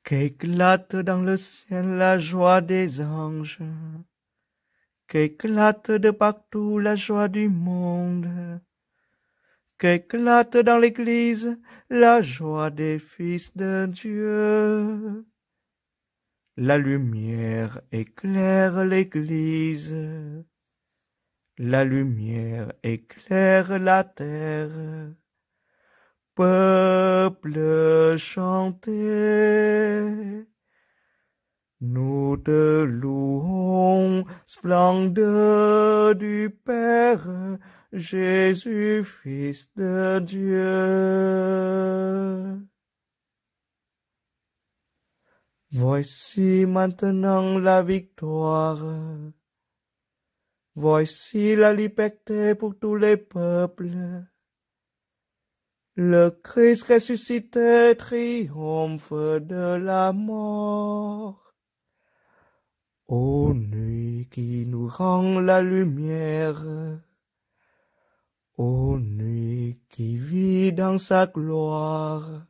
Qu'éclate dans le ciel la joie des anges, qu'éclate de partout la joie du monde, qu'éclate dans l'Église la joie des fils de Dieu. La lumière éclaire l'Église, la lumière éclaire la terre. Peuple, chantez, nous te louons, splendeur du Père, Jésus, Fils de Dieu. Voici maintenant la victoire, voici la liberté pour tous les peuples. Le Christ ressuscité triomphe de la mort. Ô nuit qui nous rend la lumière, ô nuit qui vit dans sa gloire,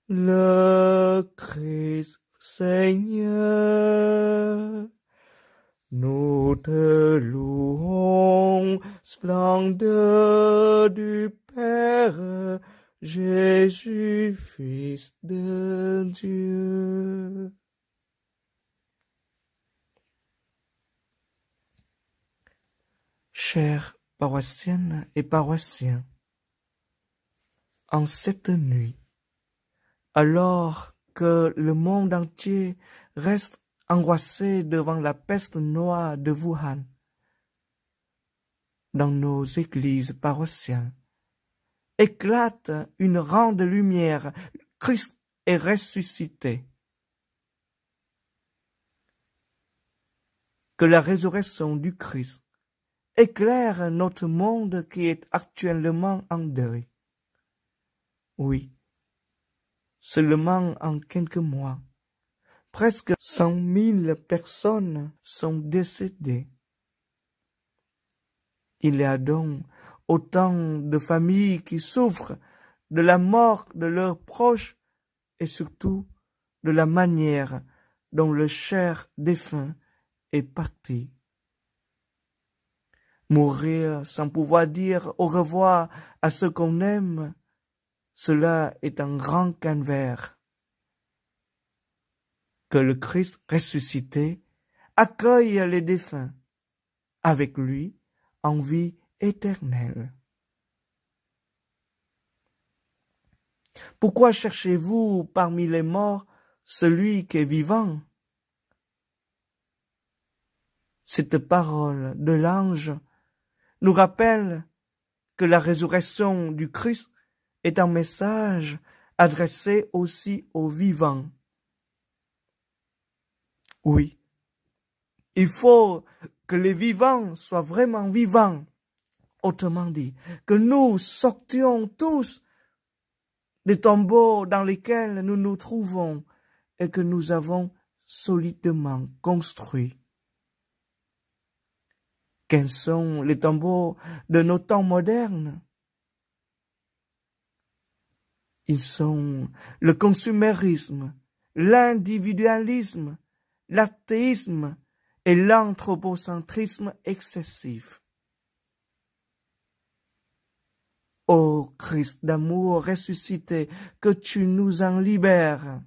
le Christ Seigneur. Nous te louons, splendeur du Père, Jésus, Fils de Dieu. Chères paroissiennes et paroissiens, en cette nuit, alors que le monde entier reste angoissé devant la peste noire de Wuhan, dans nos églises paroissiales, éclate une ronde de lumière. Christ est ressuscité. Que la résurrection du Christ éclaire notre monde qui est actuellement en deuil. Oui, seulement en quelques mois, presque 100 000 personnes sont décédées. Il y a donc autant de familles qui souffrent de la mort de leurs proches et surtout de la manière dont le cher défunt est parti. Mourir sans pouvoir dire au revoir à ceux qu'on aime, cela est un grand calvaire. Que le Christ ressuscité accueille les défunts avec lui en vie éternelle. Pourquoi cherchez-vous parmi les morts celui qui est vivant? Cette parole de l'ange nous rappelle que la résurrection du Christ est un message adressé aussi aux vivants. Oui, il faut que les vivants soient vraiment vivants. Autrement dit, que nous sortions tous des tombeaux dans lesquels nous nous trouvons et que nous avons solidement construits. Quels sont les tombeaux de nos temps modernes? Ils sont le consumérisme, l'individualisme, l'athéisme et l'anthropocentrisme excessif. Ô Christ d'amour ressuscité, que tu nous en libères,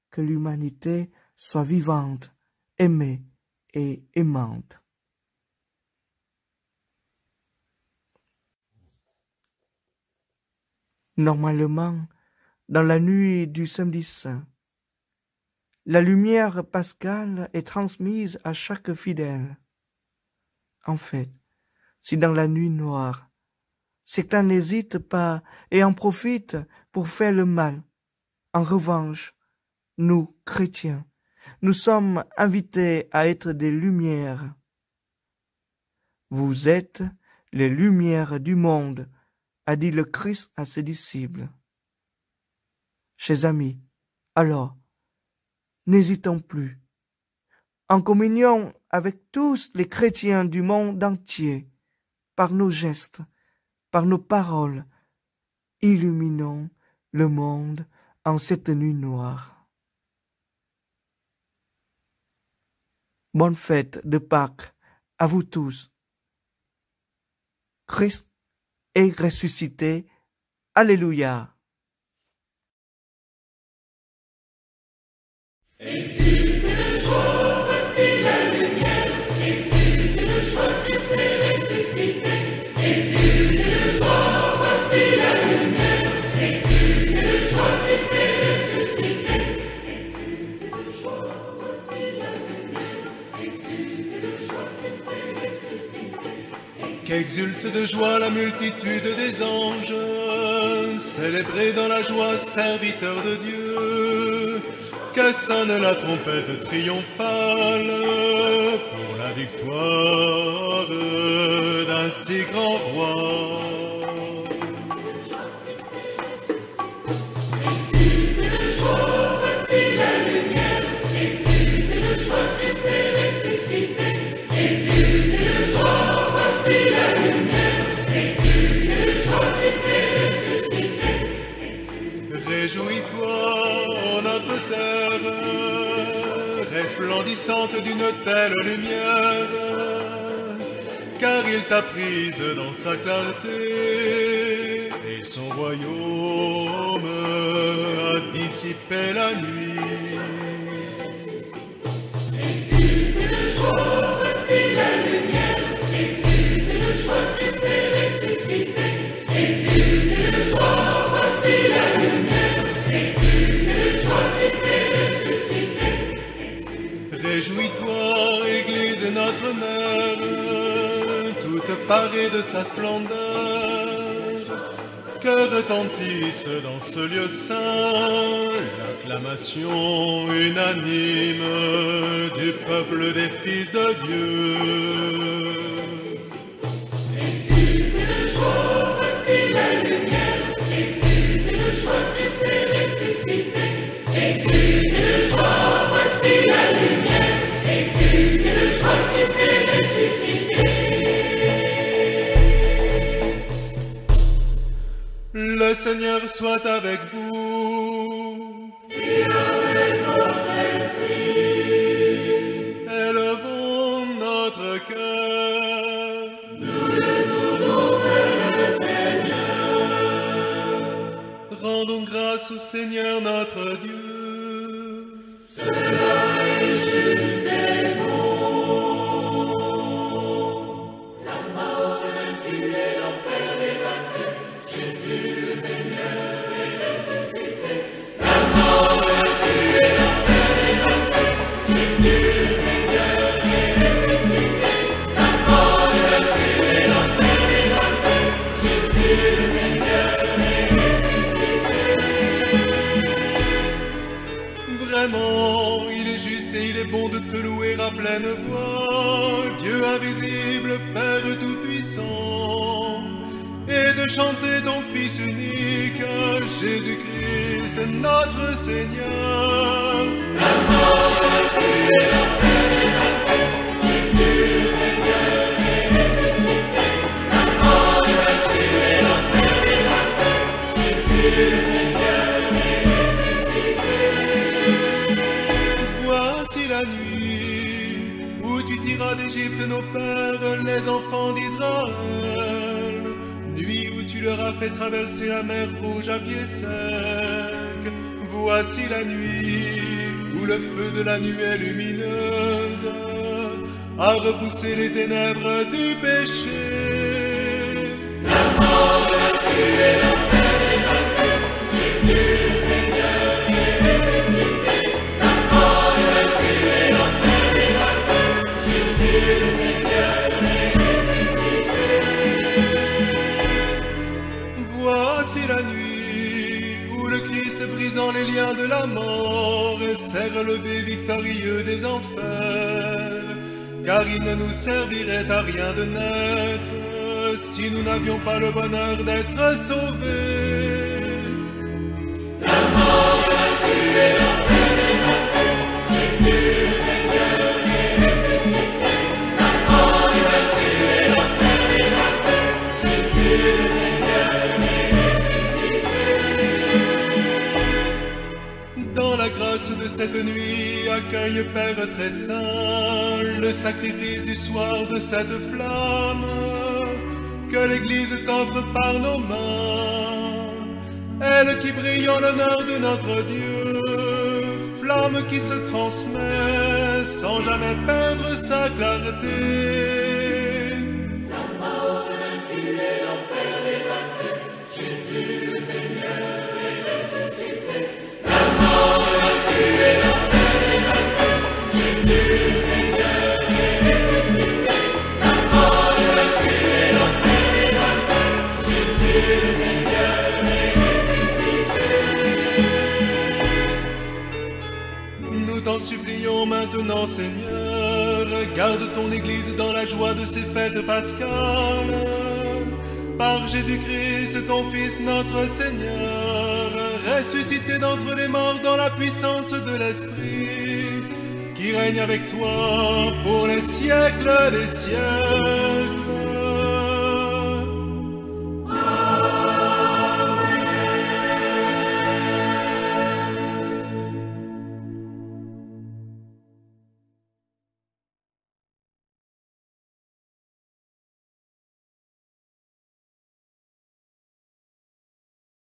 que l'humanité soit vivante, aimée et aimante. Normalement, dans la nuit du samedi saint, la lumière pascale est transmise à chaque fidèle. En fait, si dans la nuit noire, certains n'hésitent pas et en profitent pour faire le mal, en revanche, nous, chrétiens, nous sommes invités à être des lumières. Vous êtes les lumières du monde, a dit le Christ à ses disciples. Chers amis, alors, n'hésitons plus. En communion avec tous les chrétiens du monde entier, par nos gestes, par nos paroles, illuminons le monde en cette nuit noire. Bonne fête de Pâques à vous tous. Christ est ressuscité. Alléluia. Exulte de joie, voici la lumière. Exulte de joie, Christ est ressuscité. Exulte de joie, voici la lumière. Exulte de joie, Christ est ressuscité. Exulte de joie, voici la lumière. Exulte de joie, Christ est ressuscité. Qu'exulte de joie la multitude des anges, célébrés dans la joie, serviteurs de Dieu. Que sonne la trompette triomphale pour la victoire d'un si grand roi. Exulte de joie, voici la lumière. Exulte de joie, Christ est ressuscité. Exulte de joie, voici la lumière. Exulte de joie, Christ est ressuscité. Réjouis-toi, notre terre, resplendissante d'une telle lumière, car il t'a prise dans sa clarté, et son royaume a dissipé la nuit. Exulte de joie, voici la lumière. Exulte de joie, Christ est ressuscité. Exulte de joie, voici la lumière. Exulte de joie, Christ est ressuscité. Réjouis-toi, Église notre mère, toute parée de sa splendeur, que retentisse dans ce lieu saint l'acclamation unanime du peuple des fils de Dieu. Exulte de joie, voici la lumière. Exulte de joie, Christ est ressuscité. Exulte de joie, voici la lumière. Exulte de joie, Christ est ressuscité. Le Seigneur soit avec vous. Et avec votre esprit, Élevons notre cœur. nous le tournons vers le Seigneur. Rendons grâce au Seigneur notre Dieu. Cela est juste et bon. La mort vaincue et l'enfer dévasté, Jésus le Seigneur est ressuscité. La mort vaincue et l'enfer dévasté, Jésus le Seigneur est ressuscité. La mort vaincue et l'enfer dévasté, Jésus le Seigneur est ressuscité. Vraiment, il est juste et il est bon de te louer à pleine voix, Dieu invisible, Père tout-puissant, et de chanter ton Fils unique, Jésus-Christ, notre Seigneur. La mort vaincue et l'enfer dévasté, Jésus le Seigneur est ressuscité. La mort vaincue et l'enfer dévasté, Jésus le Seigneur est ressuscité. Voici la nuit où tu tiras d'Égypte nos pères, les enfants d'Israël. Nuit où tu leur as fait traverser la mer Rouge à pied sec. Voici la nuit où le feu de la nuée lumineuse a repoussé les ténèbres du péché. La mort vaincue et l'enfer dévasté, Jésus le Seigneur est ressuscité. La mort vaincue et l'enfer dévasté, Jésus le Seigneur est ressuscité. Voici la nuit où le Christ, brisant les liens de la mort, s'est relevé victorieux des enfers. Car il ne nous servirait à rien de naître si nous n'avions pas le bonheur d'être sauvés. La mort vaincue et l'enfer dévasté, Jésus le Seigneur est ressuscité. La mort vaincue et l'enfer dévasté, Jésus le Seigneur est ressuscité. cette nuit, accueille, Père très saint, le sacrifice du soir de cette flamme que l'Église t'offre par nos mains. Elle qui brille en l'honneur de notre Dieu, flamme qui se transmet sans jamais perdre sa clarté. Nous t'en supplions maintenant, Seigneur, garde ton Église dans la joie de ces fêtes pascales. Par Jésus-Christ, ton Fils, notre Seigneur, ressuscité d'entre les morts dans la puissance de l'Esprit, qui règne avec toi pour les siècles des siècles.